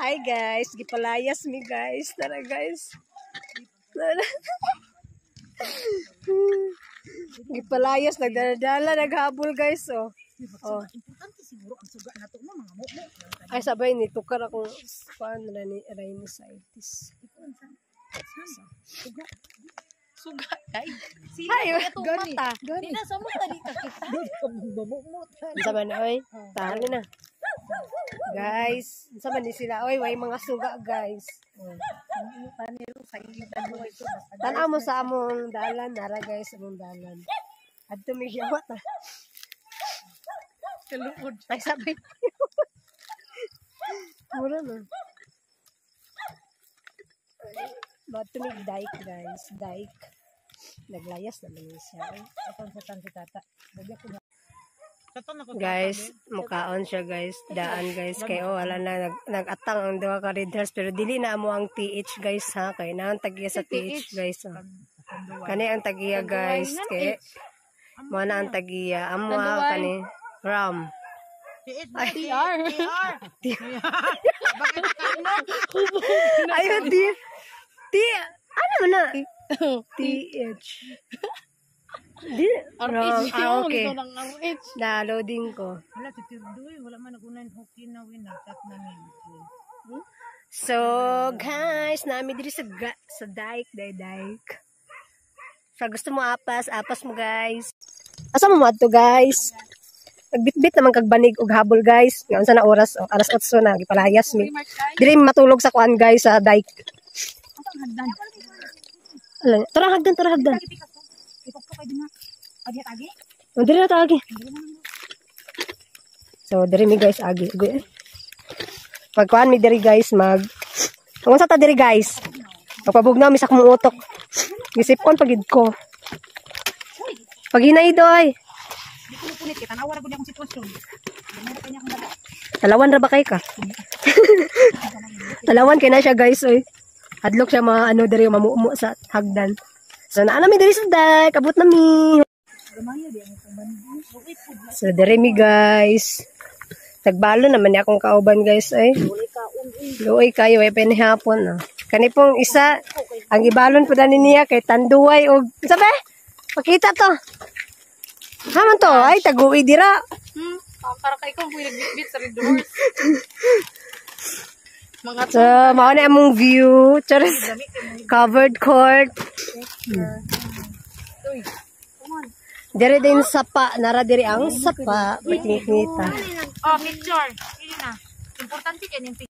Hi guys, gipalayas mi guys. Tara guys. Gipalayas, nagdala, naghabol guys. Oh. Oh. Ay sabay ni tukar akong paano na ni rhinitis. Suga kay. Ay, mata. Di na sa mata dito kita. Sabi na oy. Tali na. Guys, sabi ni sila oy, way mga suga guys. Tanaw mo sa among dalan, nara guys, among dalan. Adto mi siya wata. Kaluod. Ay sabi. Mura na. Matunig dike guys, dike. Naglayas naman siya. Atong sa tan si tata. Dagya ko na. Guys, mukhaon siya guys. Daan guys. Kaya wala na nag-atang ang duha ka red hairs. Pero dili na mo ang TH guys ha. Kaya na ang tagiya sa TH guys. Oh. Kani ang tagiya guys. Kaya mo na ang tagiya. Amo kani. Ram. TR. Ayun di. Ano na? TH. Di. Okay. Na loading ko. Wala titirdoy, wala man nagunan hoki na winatap na min. So, guys, nami diri sa dike. Sa gusto mo apas mo guys. Asa mo madto guys? Nagbitbit naman kag banig og habol guys. Ngayon sa na oras, alas 8 na gipalayas mi. Diri matulog sa kuan guys sa dike. Tara hagdan. Diri na agi. So, diri mi guys agi. Pagkuhan mi diri guys kung sa ta diri guys. Pagpabugnaw mi sa akong utok. Gisipon pagid ko. Pag hinay doy. Talawan ra ba kay ka? Talawan kay na siya guys oy. Hadlok siya ano diri mamuumo sa hagdan. So naa mi diri sa dike, abot na mi. So diri mi guys. Nagbalo naman ni akong kauban guys ay. Luoy kayo ay pinihapon. Kani pong isa ang ibalon po dani niya kay tanduay og sabi? Pakita to. Haman to ay taguwi dira. Para kay ko bit sa red doors. So mao na among view. Charis. Covered court. Diri din sapa, nara diri ang sapa. Pagkikita. Oh, picture. Ini na. Importante kay ning